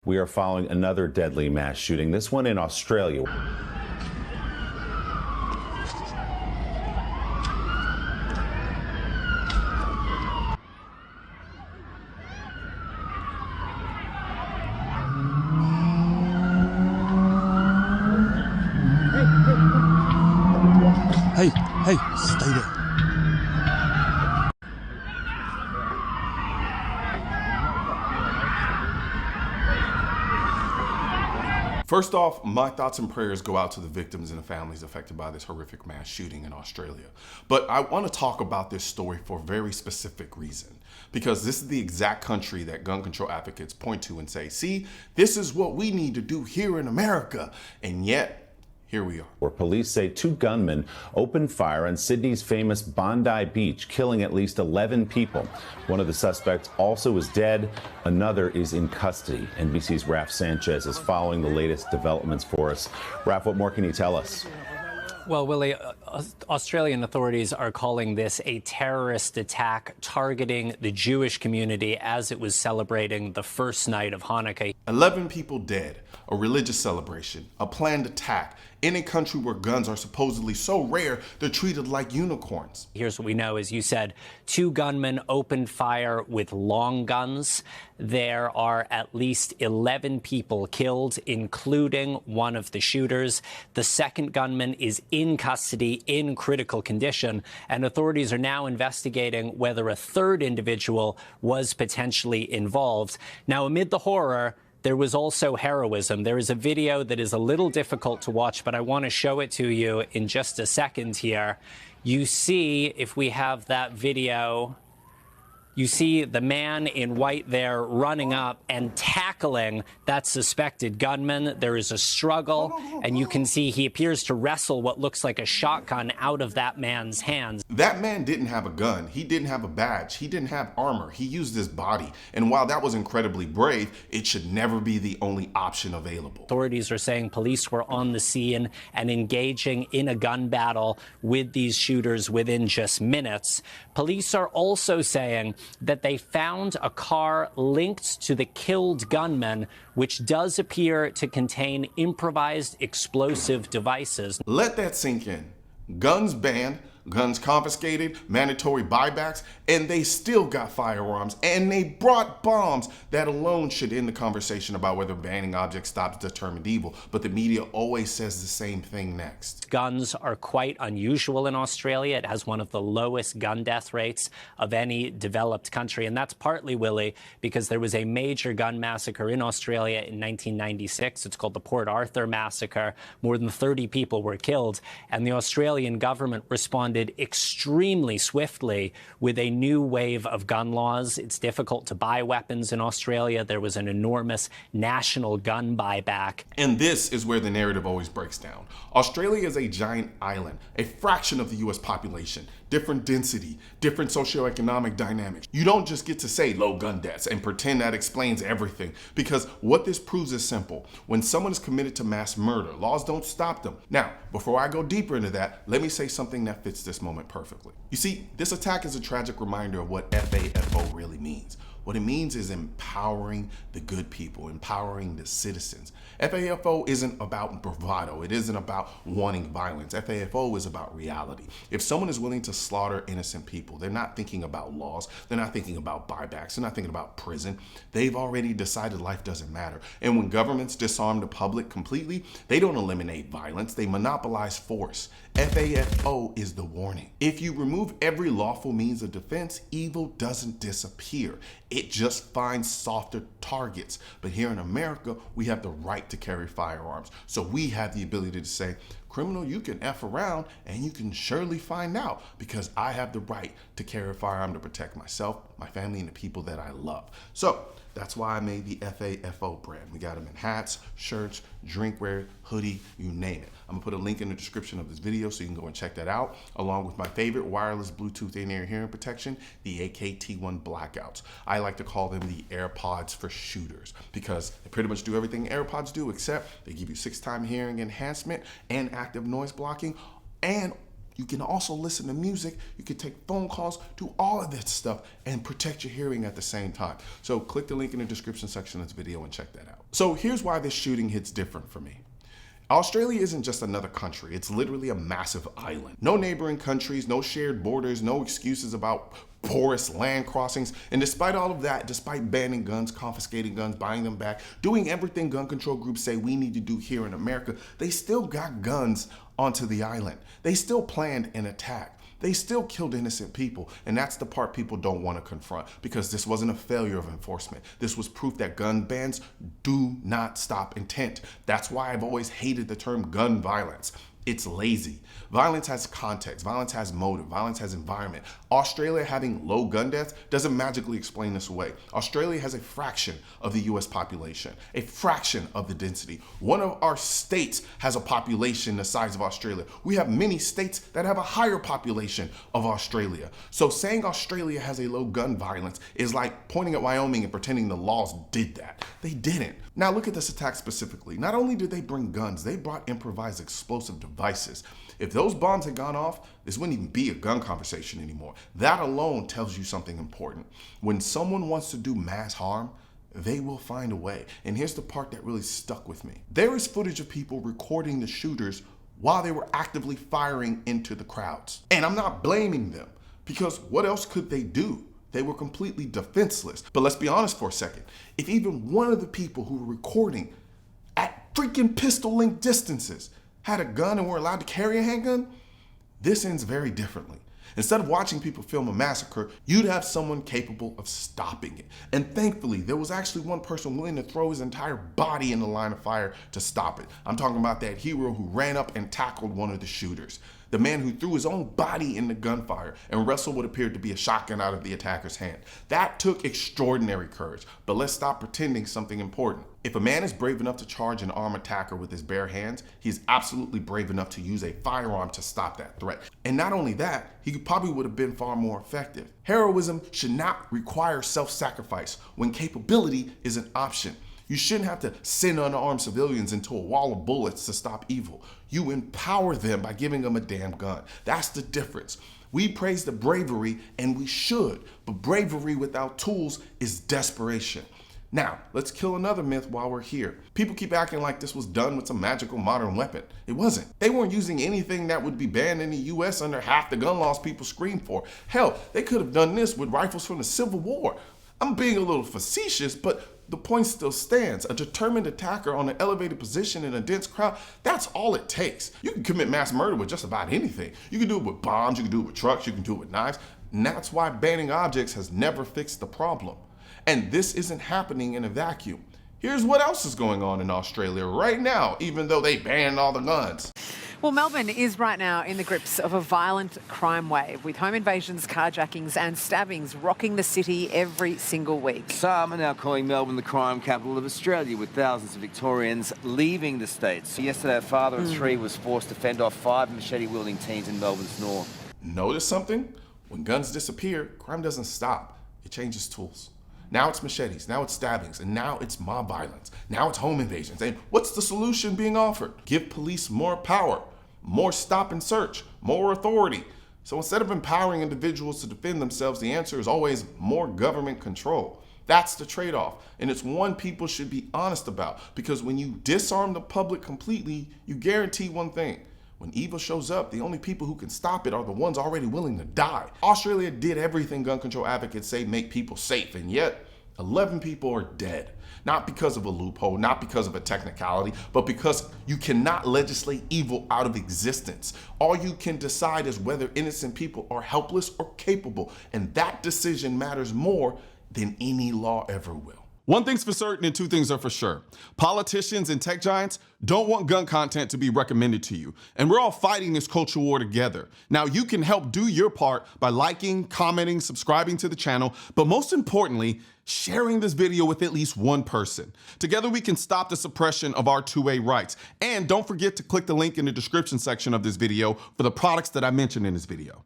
We are following another deadly mass shooting, this one in Australia. Hey, stay there. First off, my thoughts and prayers go out to the victims and the families affected by this horrific mass shooting in Australia. But I want to talk about this story for a very specific reason, because this is the exact country that gun control advocates point to and say, see, this is what we need to do here in America. And yet, here we are. Where police say 2 gunmen opened fire on Sydney's famous Bondi beach, killing at least 11 people. One of the suspects also is dead. Another is in custody. NBC's Raf Sanchez is following the latest developments for us. Raf, what more can you tell us? Well, Willie, Australian authorities are calling this a terrorist attack targeting the Jewish community as it was celebrating the first night of Hanukkah. 11 people dead, a religious celebration, a planned attack in a country where guns are supposedly so rare they're treated like unicorns. Here's what we know. As you said, 2 gunmen opened fire with long guns. There are at least 11 people killed, including one of the shooters. The second gunman is in custody in critical condition, and authorities are now investigating whether a third individual was potentially involved. Now, amid the horror, there was also heroism. There is a video that is a little difficult to watch, but I want to show it to you in just a second here. You see, if we have that video, you see the man in white there running up and tackling that suspected gunman. There is a struggle, and you can see he appears to wrestle what looks like a shotgun out of that man's hands. That man didn't have a gun. He didn't have a badge. He didn't have armor. He used his body. And while that was incredibly brave, it should never be the only option available. Authorities are saying police were on the scene and engaging in a gun battle with these shooters within just minutes. Police are also saying that they found a car linked to the killed gunman, which does appear to contain improvised explosive devices. Let that sink in. Guns banned, guns confiscated, mandatory buybacks, and they still got firearms, and they brought bombs. That alone should end the conversation about whether banning objects stops determined evil, but the media always says the same thing next. Guns are quite unusual in Australia. It has one of the lowest gun death rates of any developed country, and that's partly, Willie, because there was a major gun massacre in Australia in 1996. It's called the Port Arthur Massacre. More than 30 people were killed, and the Australian government responded extremely swiftly with a new wave of gun laws. It's difficult to buy weapons in Australia. There was an enormous national gun buyback. And this is where the narrative always breaks down. Australia is a giant island, a fraction of the US population, different density, different socioeconomic dynamics. You don't just get to say low gun deaths and pretend that explains everything, because what this proves is simple. When someone is committed to mass murder, laws don't stop them. Now, before I go deeper into that, let me say something that fits this moment perfectly. You see, this attack is a tragic reminder of what FAFO really means. What it means is empowering the good people, empowering the citizens. FAFO isn't about bravado. It isn't about wanting violence. FAFO is about reality. If someone is willing to slaughter innocent people, they're not thinking about laws. They're not thinking about buybacks. They're not thinking about prison. They've already decided life doesn't matter. And when governments disarm the public completely, they don't eliminate violence. They monopolize force. FAFO is the warning. If you remove every lawful means of defense, evil doesn't disappear. It just finds softer targets. But here in America, we have the right to carry firearms. So we have the ability to say, criminal, you can F around and you can surely find out, because I have the right to carry a firearm to protect myself, my family, and the people that I love. So that's why I made the FAFO brand. We got them in hats, shirts, drinkware, hoodie, you name it. I'm gonna put a link in the description of this video so you can go and check that out, along with my favorite wireless Bluetooth in-ear hearing protection, the AKT1 Blackouts. I like to call them the AirPods for shooters, because they pretty much do everything AirPods do, except they give you 6-time hearing enhancement and active noise blocking, and You can also listen to music, you can take phone calls, do all of that stuff and protect your hearing at the same time. So click the link in the description section of this video and check that out. So here's why this shooting hits different for me. Australia isn't just another country, it's literally a massive island. No neighboring countries, no shared borders, no excuses about porous land crossings. And despite all of that, despite banning guns, confiscating guns, buying them back, doing everything gun control groups say we need to do here in America, they still got guns onto the island. They still planned an attack. They still killed innocent people, and that's the part people don't want to confront, because this wasn't a failure of enforcement. This was proof that gun bans do not stop intent. That's why I've always hated the term gun violence. It's lazy. Violence has context, violence has motive, violence has environment. Australia having low gun deaths doesn't magically explain this away. Australia has a fraction of the US population, a fraction of the density. One of our states has a population the size of Australia. We have many states that have a higher population of Australia. So saying Australia has a low gun violence is like pointing at Wyoming and pretending the laws did that. They didn't. Now look at this attack specifically. Not only did they bring guns, they brought improvised explosive devices. If those bombs had gone off, this wouldn't even be a gun conversation anymore. That alone tells you something important. When someone wants to do mass harm, they will find a way. And here's the part that really stuck with me. There is footage of people recording the shooters while they were actively firing into the crowds. And I'm not blaming them, because what else could they do? They were completely defenseless. But let's be honest for a second. If even one of the people who were recording at freaking pistol length distances had a gun and were allowed to carry a handgun, this ends very differently. Instead of watching people film a massacre, you'd have someone capable of stopping it. And thankfully, there was actually one person willing to throw his entire body in the line of fire to stop it. I'm talking about that hero who ran up and tackled one of the shooters. The man who threw his own body in the gunfire and wrestled what appeared to be a shotgun out of the attacker's hand. That took extraordinary courage, but let's stop pretending something important. If a man is brave enough to charge an armed attacker with his bare hands, he's absolutely brave enough to use a firearm to stop that threat. And not only that, he probably would have been far more effective. Heroism should not require self-sacrifice when capability is an option. You shouldn't have to send unarmed civilians into a wall of bullets to stop evil. You empower them by giving them a damn gun. That's the difference. We praise the bravery, and we should, but bravery without tools is desperation. Now, let's kill another myth while we're here. People keep acting like this was done with some magical modern weapon. It wasn't. They weren't using anything that would be banned in the US under half the gun laws people scream for. Hell, they could have done this with rifles from the Civil War. I'm being a little facetious, but the point still stands. A determined attacker on an elevated position in a dense crowd, that's all it takes. You can commit mass murder with just about anything. You can do it with bombs, you can do it with trucks, you can do it with knives. And that's why banning objects has never fixed the problem. And this isn't happening in a vacuum. Here's what else is going on in Australia right now, even though they banned all the guns. Well, Melbourne is right now in the grips of a violent crime wave, with home invasions, carjackings and stabbings rocking the city every single week. Some are now calling Melbourne the crime capital of Australia, with thousands of Victorians leaving the state. So yesterday, a father of three was forced to fend off 5 machete-wielding teens in Melbourne's north. Notice something? When guns disappear, crime doesn't stop. It changes tools. Now it's machetes, now it's stabbings, and now it's mob violence. Now it's home invasions. And what's the solution being offered? Give police more power, more stop and search, more authority. So instead of empowering individuals to defend themselves, the answer is always more government control. That's the trade-off, and it's one people should be honest about, because when you disarm the public completely, you guarantee one thing. When evil shows up, the only people who can stop it are the ones already willing to die. Australia did everything gun control advocates say make people safe, and yet 11 people are dead. Not because of a loophole, not because of a technicality, but because you cannot legislate evil out of existence. All you can decide is whether innocent people are helpless or capable, and that decision matters more than any law ever will. One thing's for certain and two things are for sure. Politicians and tech giants don't want gun content to be recommended to you. And we're all fighting this culture war together. Now you can help do your part by liking, commenting, subscribing to the channel, but most importantly, sharing this video with at least one person. Together we can stop the suppression of our two-way rights. And don't forget to click the link in the description section of this video for the products that I mentioned in this video.